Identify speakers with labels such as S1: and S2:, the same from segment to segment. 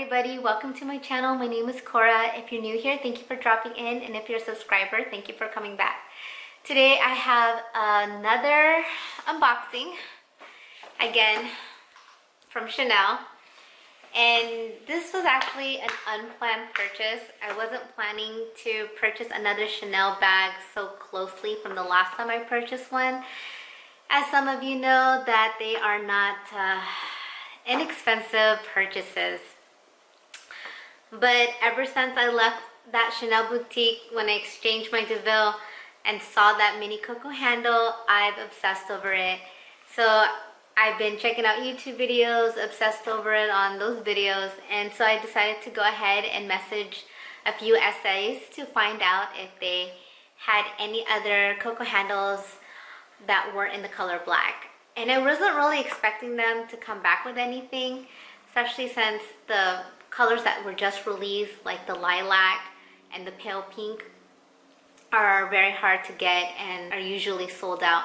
S1: everybody, welcome to my channel. My name is Cora. If you're new here, thank you for dropping in, and if you're a subscriber, thank you for coming back. Today I have another unboxing, again from Chanel, and this was actually an unplanned purchase. I wasn't planning to purchase another Chanel bag so closely from the last time I purchased one. As some of you know, that they are not inexpensive purchases. But ever since I left that Chanel boutique, when I exchanged my DeVille and saw that mini Coco handle, I've obsessed over it. So I've been checking out YouTube videos, obsessed over it on those videos, and so I decided to go ahead and message a few essays to find out if they had any other Coco handles that were in the color black. And I wasn't really expecting them to come back with anything, especially since the colors that were just released, like the lilac and the pale pink, are very hard to get and are usually sold out.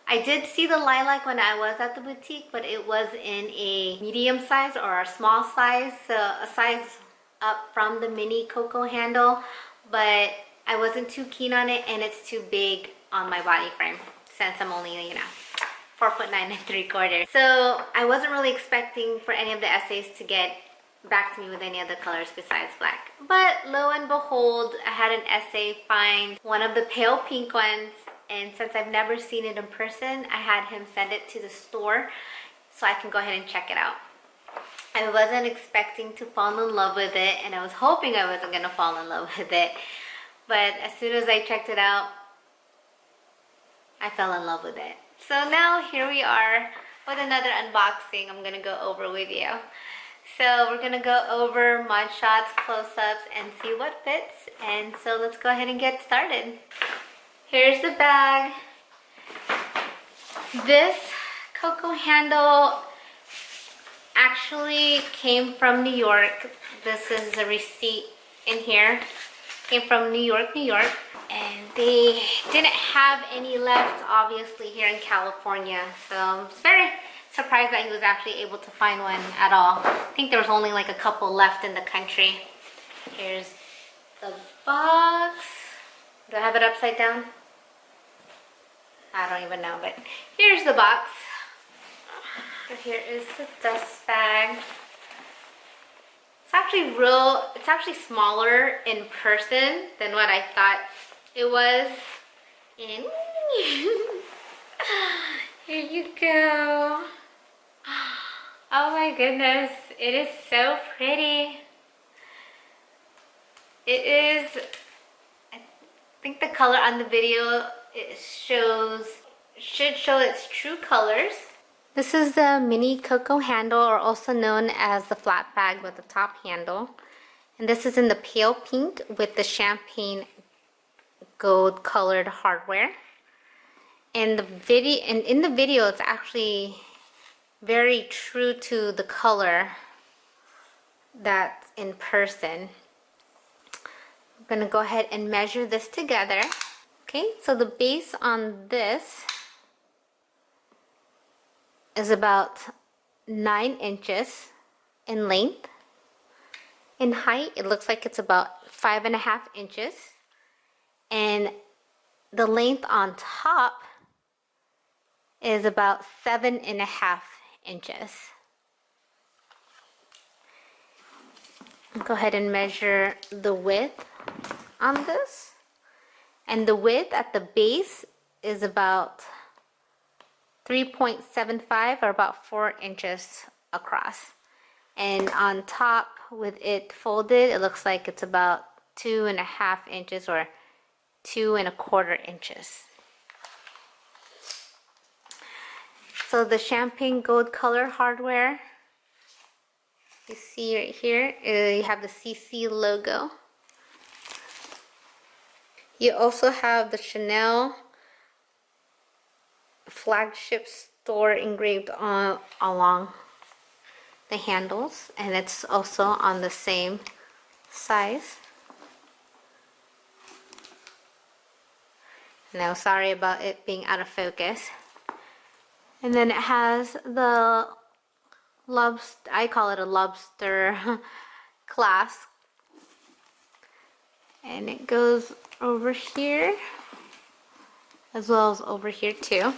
S1: I did see the lilac when I was at the boutique, but it was in a medium size or a small size, so a size up from the mini Coco handle, but I wasn't too keen on it, and it's too big on my body frame since I'm only, 4'9" 3/4. So I wasn't really expecting for any of the essays to get back to me with any other colors besides black. But lo and behold, I had an essay find one of the pale pink ones, and since I've never seen it in person, I had him send it to the store so I can go ahead and check it out. I wasn't expecting to fall in love with it, and I was hoping I wasn't gonna fall in love with it, but as soon as I checked it out, I fell in love with it. So now here we are with another unboxing I'm gonna go over with you. So we're gonna go over mod shots, close-ups, and see what fits. And so let's go ahead and get started. Here's the bag. This Coco handle actually came from New York. This is a receipt in here. Came from New York, New York. And they didn't have any left, obviously, here in California. So I'm very surprised that he was actually able to find one at all. I think there was only like a couple left in the country. Here's the box. Do I have it upside down? I don't even know, but here's the box. So here is the dust bag. It's actually smaller in person than what I thought it was. And here you go. Oh my goodness, it is so pretty. It is, I think the color on the video, should show its true colors. This is the mini Coco handle, or also known as the flat bag with the top handle. And this is in the pale pink with the champagne gold colored hardware. And in the video, it's actually very true to the color that's in person. I'm gonna go ahead and measure this together. Okay, so the base on this is about 9 inches in length. In height, it looks like it's about 5.5 inches. And the length on top is about 7.5 inches. Go ahead and measure the width on this. And the width at the base is about 3.75, or about 4 inches across. And on top, with it folded, it looks like it's about 2.5 inches, or 2.25 inches. So the champagne gold color hardware, you see right here, you have the CC logo. You also have the Chanel flagship store engraved along the handles, and it's also on the same size. No, sorry about it being out of focus. And then it has the lobster, I call it a lobster clasp. And it goes over here as well as over here too.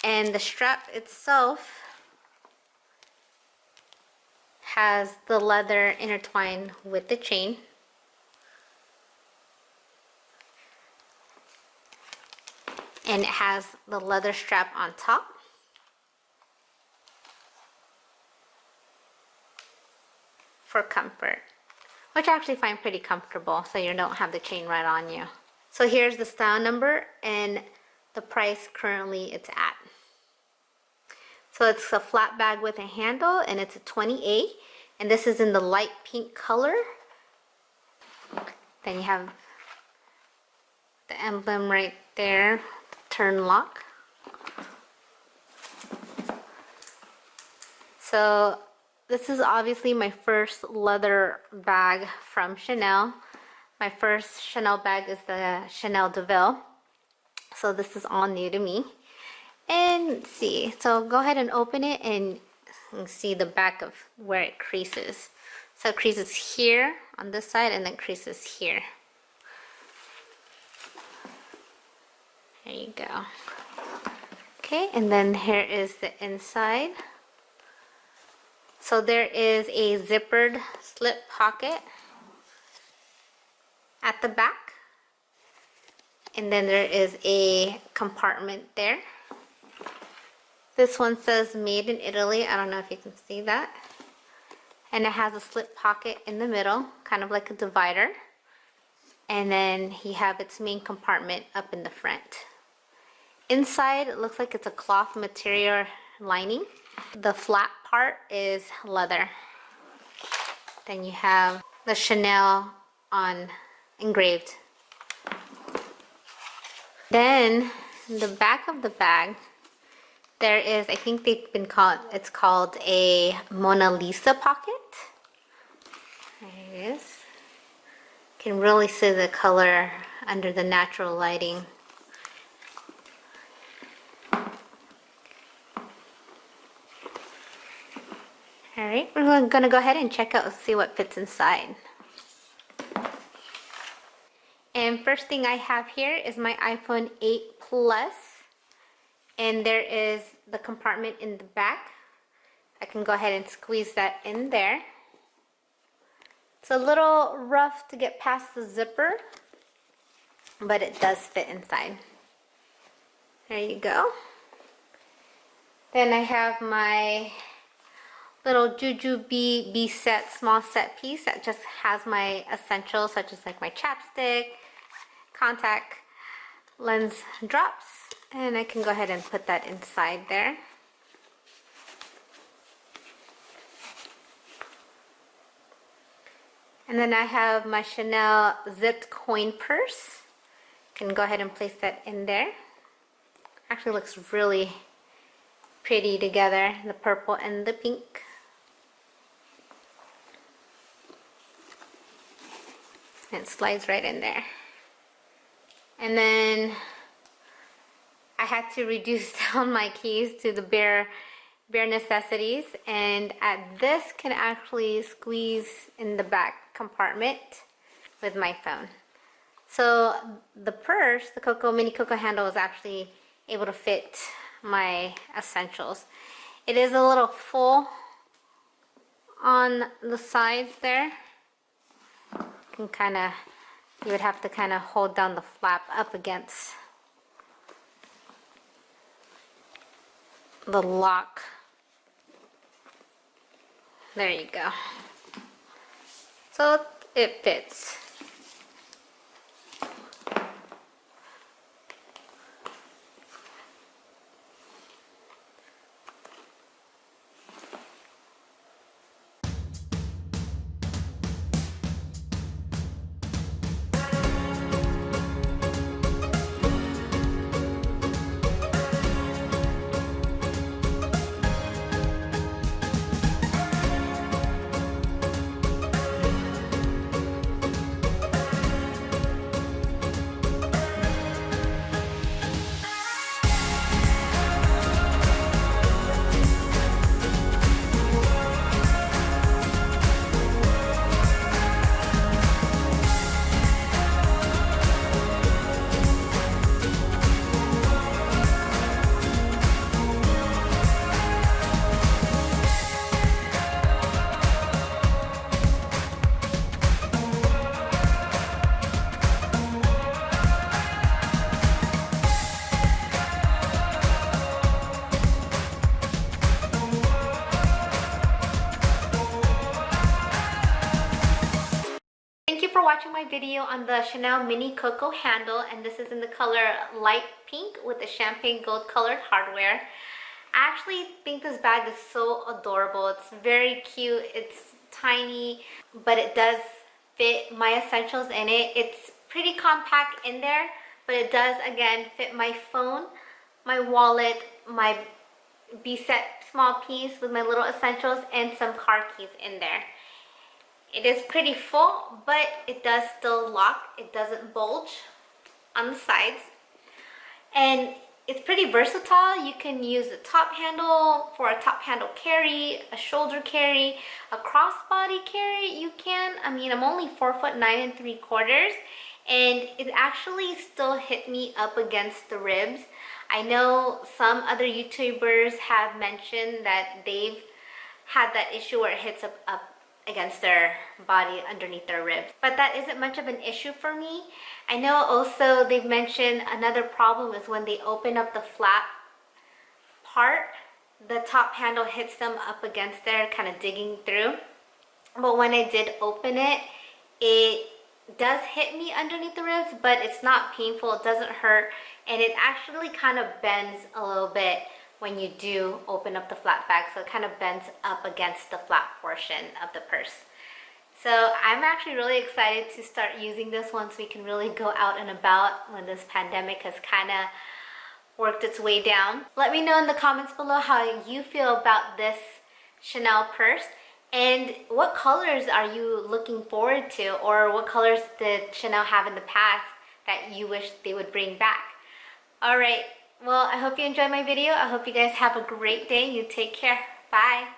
S1: And the strap itself has the leather intertwined with the chain. And it has the leather strap on top. For comfort, which I actually find pretty comfortable, so you don't have the chain right on you. So here's the style number and the price currently it's at. So it's a flat bag with a handle, and it's a 20A, and this is in the light pink color. Then you have the emblem right there, turn lock. So this is obviously my first leather bag from Chanel. My first Chanel bag is the Chanel DeVille. So this is all new to me. And see, so go ahead and open it and see the back of where it creases. So it creases here on this side and then creases here. There you go. Okay, and then here is the inside. So there is a zippered slip pocket at the back. And then there is a compartment there. This one says made in Italy. I don't know if you can see that. And it has a slip pocket in the middle, kind of like a divider. And then you have its main compartment up in the front. Inside, it looks like it's a cloth material lining. The flat part is leather. Then you have the Chanel on engraved. Then the back of the bag, there is, I think they've been called, it's called a Mona Lisa pocket. There it is. You can really see the color under the natural lighting. Alright, we're gonna go ahead and check out and see what fits inside. And first thing I have here is my iPhone 8 Plus. And there is the compartment in the back. I can go ahead and squeeze that in there. It's a little rough to get past the zipper, but it does fit inside. There you go. Then I have my little Jujube set, small set piece that just has my essentials such as like my chapstick, contact lens drops, and I can go ahead and put that inside there. And then I have my Chanel zipped coin purse. Can go ahead and place that in there. Actually looks really pretty together, the purple and the pink. And it slides right in there. And then I had to reduce down my keys to the bare necessities, and this can actually squeeze in the back compartment with my phone. So the purse, the mini Coco handle, is actually able to fit my essentials. It is a little full on the sides there. You would have to kind of hold down the flap up against the lock. There you go. So it fits. video on the Chanel Mini Coco Handle, and this is in the color light pink with the champagne gold colored hardware. I actually think this bag is so adorable. It's very cute. It's tiny, but it does fit my essentials in it. It's pretty compact in there, but it does again fit my phone, my wallet, my beset small piece with my little essentials, and some car keys in there. It is pretty full, but it does still lock. It doesn't bulge on the sides, and it's pretty versatile. You can use the top handle for a top handle carry, a shoulder carry, a crossbody carry. You can. I mean, I'm only 4'9" 3/4", and it actually still hit me up against the ribs. I know some other YouTubers have mentioned that they've had that issue where it hits up against their body underneath their ribs, but that isn't much of an issue for me. I know also they've mentioned another problem is when they open up the flap part, the top handle hits them up against there, kind of digging through. But when I did open it, it does hit me underneath the ribs, but it's not painful, it doesn't hurt, and it actually kind of bends a little bit when you do open up the flap bag, so it kind of bends up against the flap portion of the purse. So I'm actually really excited to start using this once we can really go out and about when this pandemic has kind of worked its way down. Let me know in the comments below how you feel about this Chanel purse, and what colors are you looking forward to, or what colors did Chanel have in the past that you wish they would bring back. Alright, well, I hope you enjoyed my video. I hope you guys have a great day. You take care. Bye.